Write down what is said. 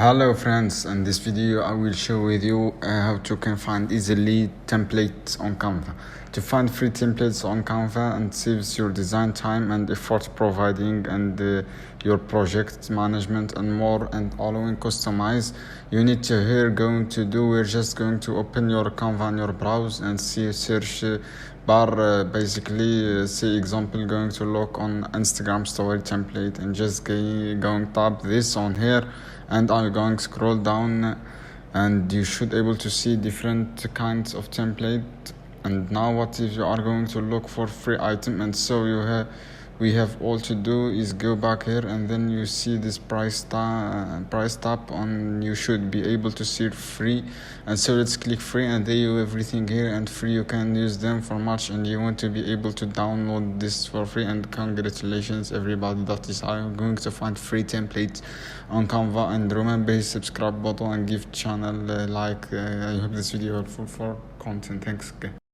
Hello friends, in this video I will show with you how to can find easily templates on Canva. To find free templates on Canva and saves your design time and effort providing and your project management and more, and allowing customize, you need to here going to do, we're just going to open your Canva on your browse and see search bar, basically say example going to look on Instagram story template and just going tap this on here, and I'm going to scroll down and you should able to see different kinds of template. And now what if you are going to look for free item, and so we have all to do is go back here and then you see this price tab on, you should be able to see free, and so let's click free and there you everything here and free, you can use them for much and you want to be able to download this for free. And congratulations everybody, that is how you're going to find free templates on Canva. And remember hit subscribe button and give channel like. I hope this video helpful for content. Thanks. Okay.